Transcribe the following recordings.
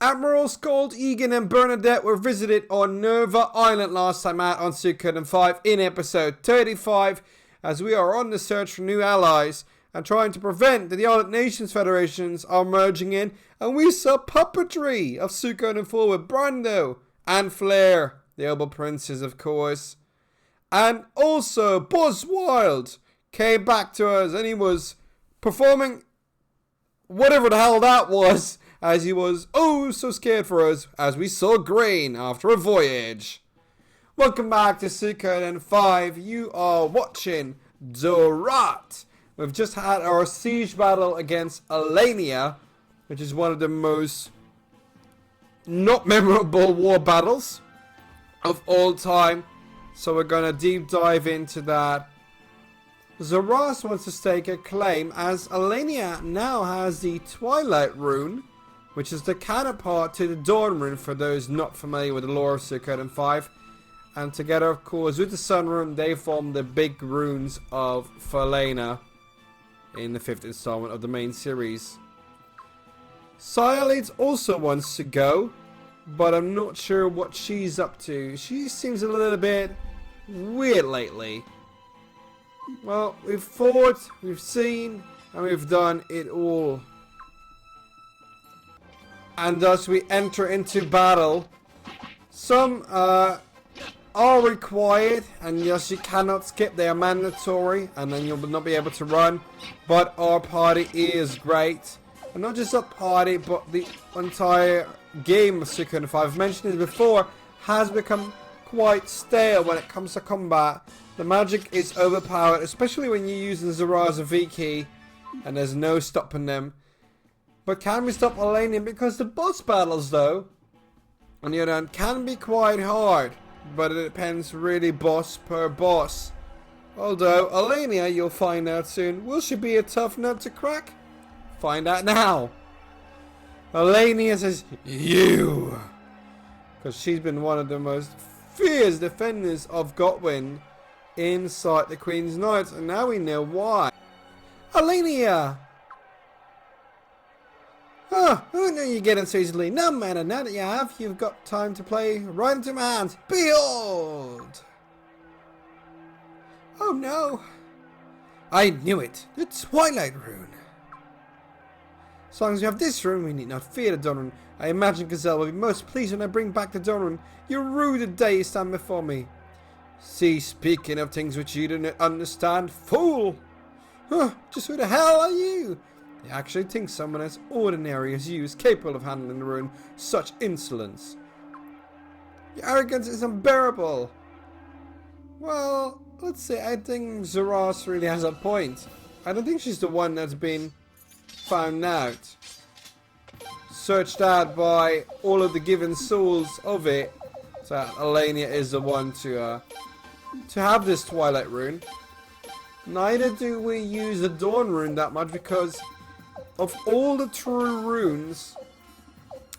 Admirals Gold, Egan and Bernadette were visited on Nova Island last time out on Suikoden 5 in episode 35, as we are on the search for new allies and trying to prevent the other nations federations are merging in, and we saw puppetry of Suikoden 4 with Brando and Flair, the Oboe Princes of course. And also Buzz Wild came back to us and he was performing whatever the hell that was, as he was oh so scared for us as we saw Grain after a voyage. Welcome back to Suikoden 5. You are watching Doraat. We've just had our siege battle against Alenia, which is one of the most not memorable war battles of all time. So we're gonna deep dive into that. Zerase wants to stake a claim as Alenia now has the Twilight Rune, which is the counterpart to the Dawn Rune for those not familiar with the lore of Suikoden 5. And together, of course, with the Sun Rune, they form the big runes of Falena in the 5th installment of the main series. Cyalides also wants to go, but I'm not sure what she's up to. She seems a little bit weird lately. Well, we've fought, we've seen, and we've done it all. And thus we enter into battle. Some are required, and yes, you cannot skip. They are mandatory, and then you'll not be able to run. But our party is great. And not just our party, but the entire game of Suikoden 5, I've mentioned it before, has become quite stale when it comes to combat. The magic is overpowered, especially when you use the Zerase V key, and there's no stopping them. But can we stop Alenia? Because the boss battles, though, on the other hand, can be quite hard. But it depends really boss per boss. Although, Alenia, you'll find out soon, will she be a tough nut to crack? Find out now. Alenia says, you! Because she's been one of the most fierce defenders of Godwin inside the Queen's Knights, and now we know why. Alenia! Oh, who knew you get it so easily? No matter, now that you have, you've got time to play right into my hands. Behold! Oh no! I knew it! The Twilight Rune! As long as you have this rune, we need not fear the Dawn Rune. I imagine Gazelle will be most pleased when I bring back the Dawn Rune. You rude day you stand before me. See, speaking of things which you don't understand, fool! Huh, just who the hell are you? They actually think someone as ordinary as you is capable of handling the rune. Such insolence. Your arrogance is unbearable. Well, let's see, I think Zerase really has a point. I don't think she's the one that's been found out. Searched out by all of the given souls of it. So Alenia is the one to have this Twilight Rune. Neither do we use the Dawn Rune that much because of all the true runes,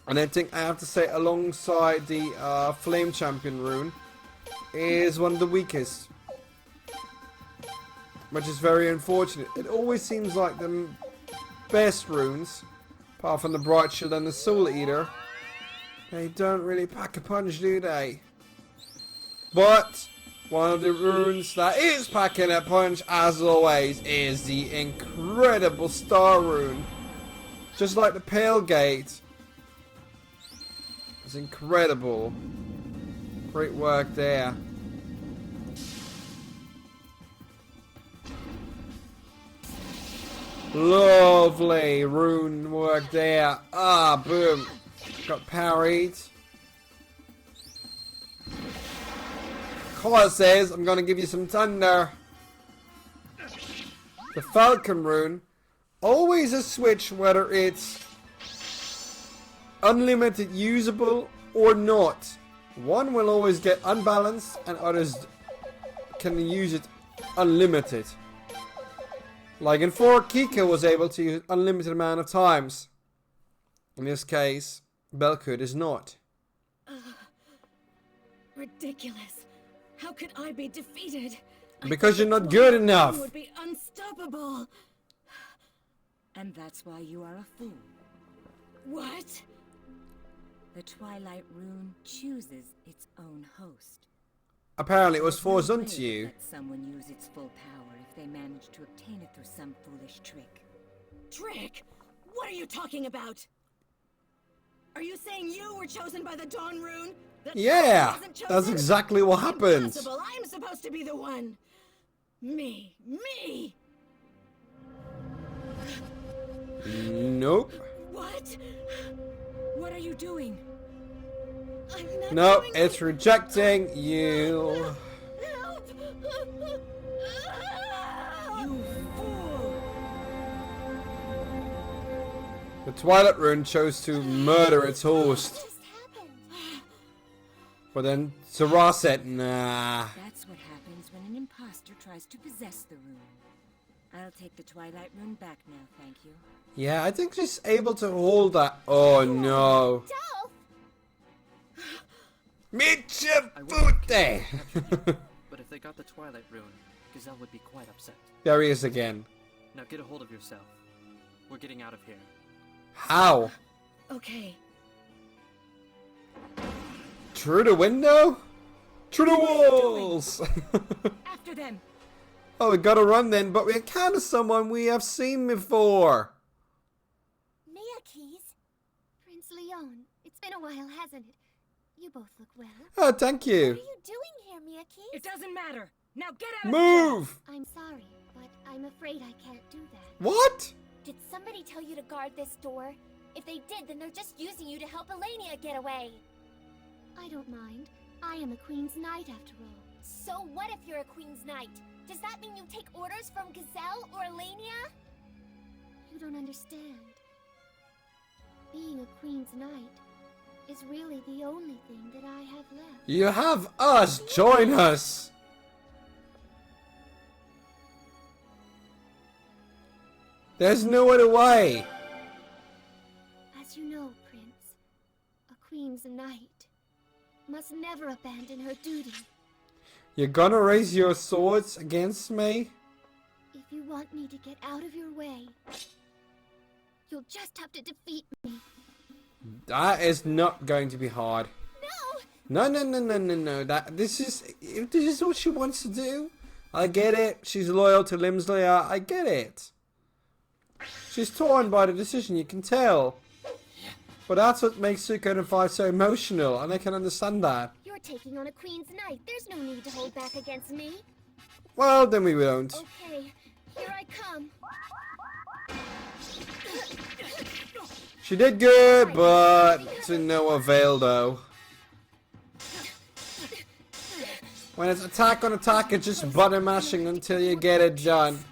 and I think I have to say alongside the Flame Champion rune, is one of the weakest. Which is very unfortunate. It always seems like the best runes, apart from the Bright Shield and the Soul Eater, they don't really pack a punch, do they? But one of the runes that is packing a punch, as always, is the incredible Star Rune. Just like the Pale Gate. It's incredible. Great work there. Lovely rune work there. Ah, boom. Got parried. Collar says, I'm going to give you some thunder. The Falcon rune. Always a switch whether it's unlimited usable or not. One will always get unbalanced and others can use it unlimited. Like in 4, Kika was able to use unlimited amount of times. In this case, Belkud is not. Ridiculous. How could I be defeated? Because you're not good enough. Would be unstoppable. And that's why you are a fool. What? The Twilight Rune chooses its own host. Apparently it was There's forced no onto way you. Let someone use its full power if they manage to obtain it through some foolish trick. Trick? What are you talking about? Are you saying you were chosen by the Dawn Rune? That Yeah, wasn't that's chosen? exactly what happened. Impossible. I'm supposed to be the one. Me. Nope. What? What are you doing? I'm not Nope, doing it's it. rejecting you. Help! You fool! The Twilight Rune chose to murder its host. What just happened? But then Zerase said, nah. That's what happens when an imposter tries to possess the rune. I'll take the Twilight Rune back now, thank you. Yeah, I think she's able to hold that. Oh no. Dolph! Michifute! But if they got the Twilight Rune, Gazelle would be quite upset. There he is again. Now get a hold of yourself. We're getting out of here. How? Okay. Through the window? Through the walls! After them! Oh, we gotta run then, but we encounter someone we have seen before. Mia Keys? Prince Leon. It's been a while, hasn't it? You both look well. Oh, thank What are you. you doing here, Mia Keys? It doesn't matter! Now get out of Move! I'm sorry, but I'm afraid I can't do that. What? Did somebody tell you to guard this door? If they did, then they're just using you to help Alenia get away. I don't mind. I am a Queen's Knight after all. So what if you're a Queen's Knight? Does that mean you take orders from Gazelle or Alenia? You don't understand. Being a Queen's Knight is really the only thing that I have left. You have us! Join us! There's no other way! As you know, Prince, a Queen's Knight must never abandon her duty. You're gonna raise your swords against me? If you want me to get out of your way, you'll just have to defeat me. That is not going to be hard. No! No. This is what she wants to do. I get it. She's loyal to Lymsleia. I get it. She's torn by the decision, you can tell. But that's what makes Suikoden 5 so emotional, and I can understand that. You're taking on a Queen's Knight. There's no need to hold back against me. Well, then we won't. Okay, here I come. She did good, but to no avail though. When it's attack on attack, it's just button mashing until you get it done.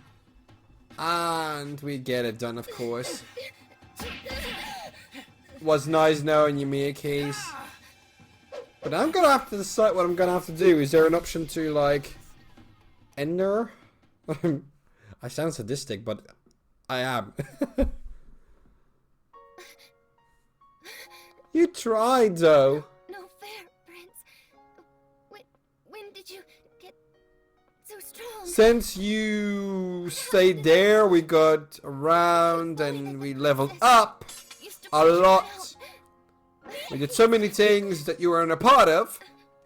And we get it done, of course. Was nice knowing you, Mia Keys. But I'm gonna have to decide what I'm gonna have to do. Is there an option to, like, end her? I sound sadistic, but I am. You tried, though. No fair, Prince. When did you get so strong? Since you stayed there, we got around and we leveled up a lot. We did so many things that you weren't a part of.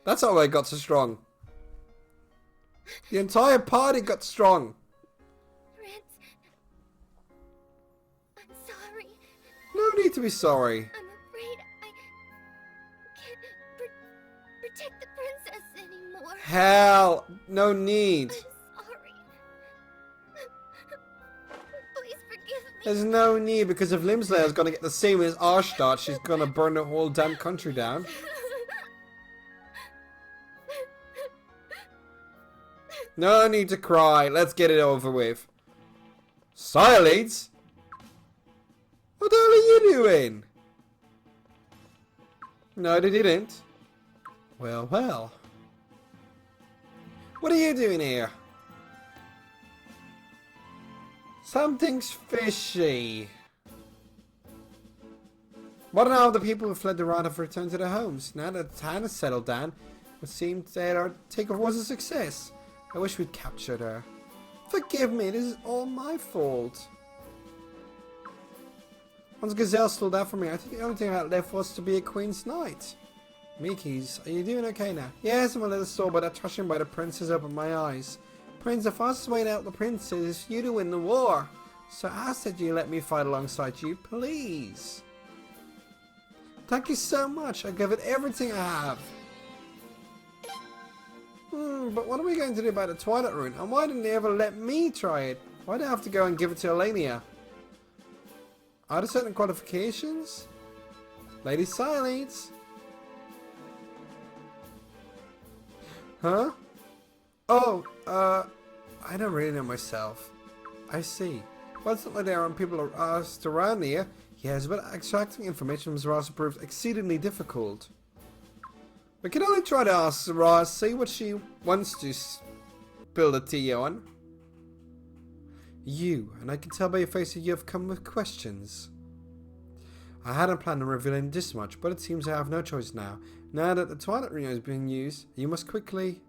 That's how I got so strong. The entire party got strong. Prince, I'm sorry. No need to be sorry. I'm afraid I can't protect the princess anymore. Hell, no need. I'm sorry. Please forgive me. There's no need, because if Lymsleia is gonna get the same as Arstadt, she's gonna burn the whole damn country down. No need to cry. Let's get it over with. Silence? What the hell are you doing? No, they didn't. Well, well. What are you doing here? Something's fishy. But now the people who fled Doraat have returned to their homes. Now that the town has settled down, it seems that our takeover was a success. I wish we'd captured her. Forgive me, this is all my fault. Once Gazelle stole that from me, I think the only thing I had left was to be a Queen's Knight. Miki's, are you doing okay now? Yes, I'm a little sore, but that thrashing by the princess opened my eyes. Prince, the fastest way to help the princess is you to win the war. So I ask that you let me fight alongside you, please. Thank you so much. I give it everything I have. But what are we going to do about the Twilight Rune? And why didn't they ever let me try it? Why do I have to go and give it to Alenia? Are there certain qualifications? Lady Silence. Huh? Oh, I don't really know myself. I see. Well, it's not like there aren't people asked around here. Yes, but extracting information from Zerase proves exceedingly difficult. We can only try to ask Zerase, see what she wants to spill the tea on. You, and I can tell by your face that you have come with questions. I hadn't planned on revealing this much, but it seems I have no choice now. Now that the Twilight Rune is being used, you must quickly...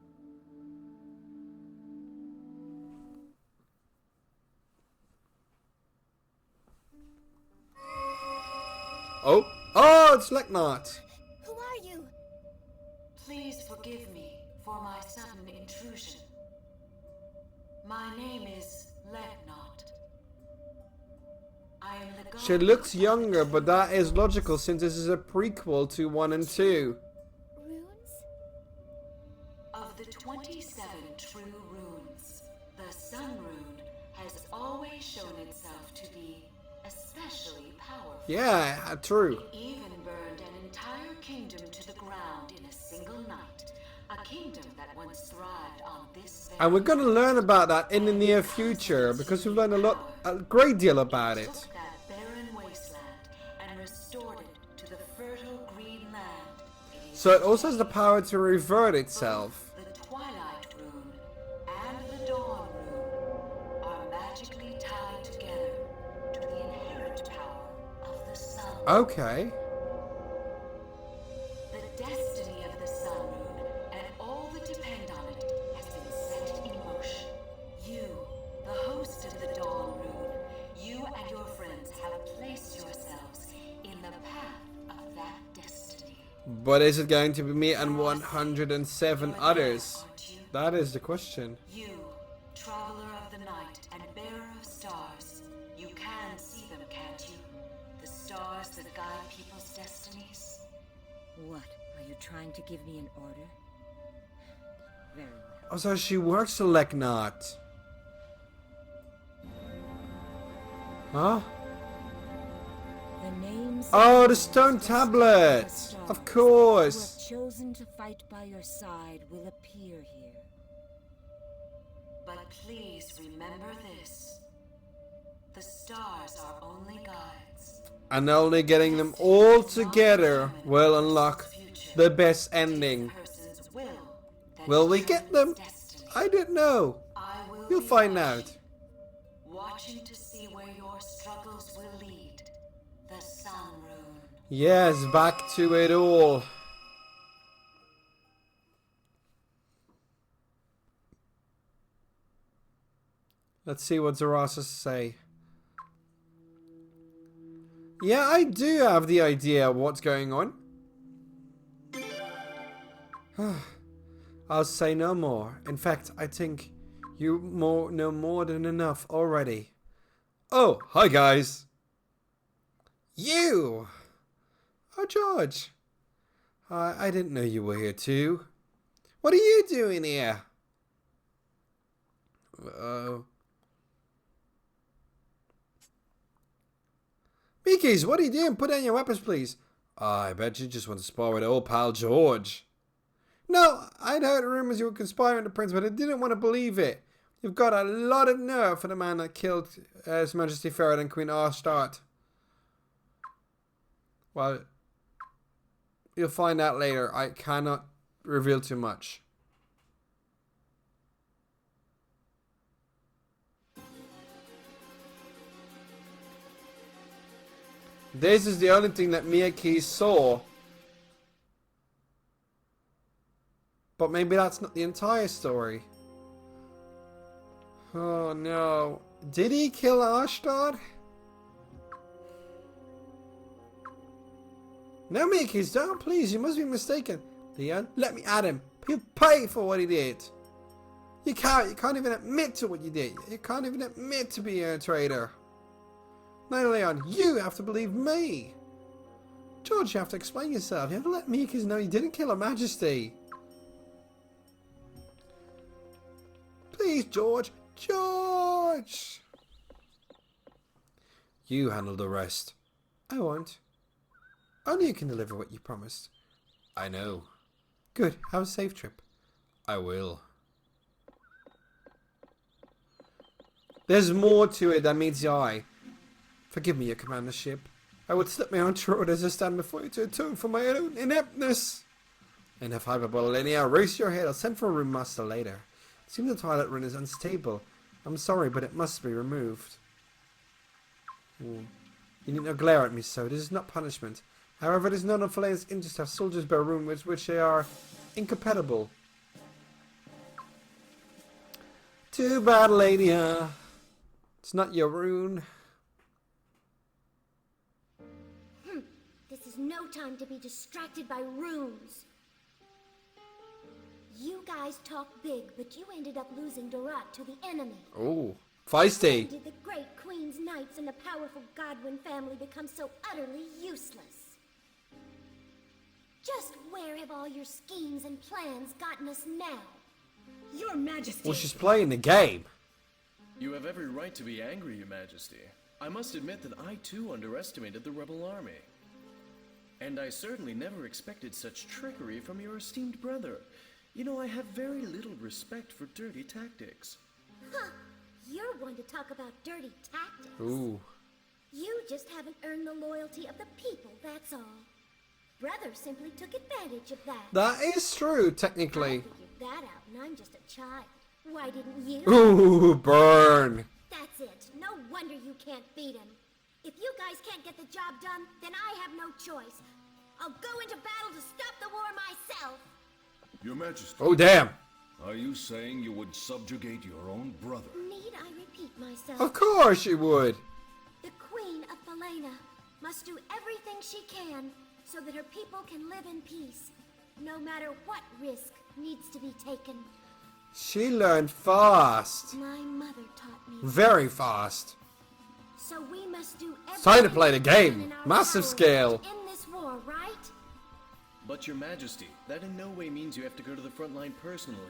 Oh, it's Leknaat. Who are you? Please forgive me for my sudden intrusion. My name is Leknaat. I am the god. She looks younger, but that is logical since this is a prequel to 1 and 2. Runes? Of the 27 true runes, the Sun Rune has always shown itself to be especially powerful. Yeah, true. It even burned an entire kingdom to the ground in a single night. A kingdom that once thrived on this very And we're going to learn about that in the near future because we've learned a great deal about it. took that barren wasteland and restored it to the fertile green land. So it also has the power to revert itself. The Twilight Rune and the Dawn Rune are magically tied together to the inherent power of the sun. Okay. The destiny of the Sun Rune and all that depend on it has been set in motion. You, the host of the Dawn Rune, you and your friends have placed yourselves in the path of that destiny. But is it going to be me and 107 others? That is the question. You, traveler of the night and bearer of stars, you can see them, can't you? The stars that guide people's destinies. What? Are you trying to give me an order? Very well. Oh, so she works for Leknaat. Huh? The names Oh, of the stone the tablet! stars Of course! who have chosen to fight by your side will appear here. But please remember this. The stars are only guides. And only getting them all together will unlock the best ending. Person's will that Will we get them? determines destiny. I don't know. I will You'll be find watching, out. watching to see where your struggles will lead. The Sun Rune. Yes, back to it all. Let's see what Zerase has to say. Yeah, I do have the idea of what's going on. I'll say no more. In fact, I think you know more than enough already. Oh, hi guys. You! Oh, George. I didn't know you were here too. What are you doing here? Uh-oh. Miki's, what are you doing? Put down your weapons, please. I bet you just want to spar with old pal George. No, I'd heard rumors you were conspiring with the prince, but I didn't want to believe it. You've got a lot of nerve for the man that killed His Majesty Ferret and Queen Arstart. Well, you'll find out later. I cannot reveal too much. This is the only thing that Miyaki saw. But maybe that's not the entire story. Oh no. Did he kill Ashtad? No, Mickey's, don't, please, you must be mistaken. Leon, let me at him. He'll pay for what he did. You can't even admit to what you did. You can't even admit to being a traitor. No, Leon, you have to believe me. George, you have to explain yourself. You have to let Mickey's know you didn't kill Her Majesty. Please, George. George! You handle the rest. I won't. Only you can deliver what you promised. I know. Good. Have a safe trip. I will. There's more to it than meets the eye. Forgive me, your commandership. I would slip my own throat as I stand before you to atone for my own ineptness. Enough hyperbole, Alenia. Raise your head. I'll send for a room master later. It seems the toilet run is unstable. I'm sorry, but it must be removed. You need not glare at me so. This is not punishment. However, it is none of Falena's interest to have soldiers bear room with which they are incompatible. Too bad, Alenia. It's not your rune. This is no time to be distracted by runes. You guys talk big, but you ended up losing Doraat to the enemy. Oh, feisty. How did the great Queen's Knights and the powerful Godwin family become so utterly useless? Just where have all your schemes and plans gotten us now? Your Majesty! Well, she's playing the game. You have every right to be angry, Your Majesty. I must admit that I too underestimated the rebel army. And I certainly never expected such trickery from your esteemed brother. You know, I have very little respect for dirty tactics. Huh. You're one to talk about dirty tactics. Ooh. You just haven't earned the loyalty of the people, that's all. Brother simply took advantage of that. That is true, I technically. figured that out, and I'm just a child. Why didn't you? Ooh, burn. That's it. No wonder you can't beat him. If you guys can't get the job done, then I have no choice. I'll go into battle to stop the war myself. Your Majesty, Oh, damn. are you saying you would subjugate your own brother? Need I repeat myself? Of course you would. The Queen of Falena must do everything she can so that her people can live in peace, no matter what risk needs to be taken. She learned fast. My mother taught me. Very fast. So we must do everything Time to play the we can game. in our Massive power scale. to end this war, right? But Your Majesty, that in no way means you have to go to the front line personally.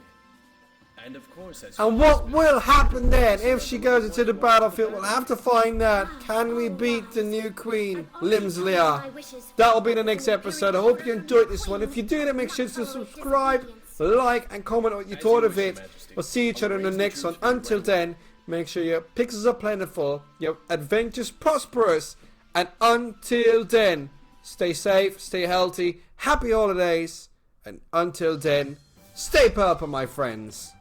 And of course, as And what will happen then if she goes into the battlefield? We'll have to find out. Can we beat the new Queen Lymsleia? That'll be the next episode. I hope you enjoyed this one. If you do, then make sure to subscribe, like, and comment what you thought of it. We'll see each other in the next one. Until then, make sure your pixels are plentiful, your adventures prosperous, and until then, stay safe, stay healthy, happy holidays, and until then, stay purple, my friends.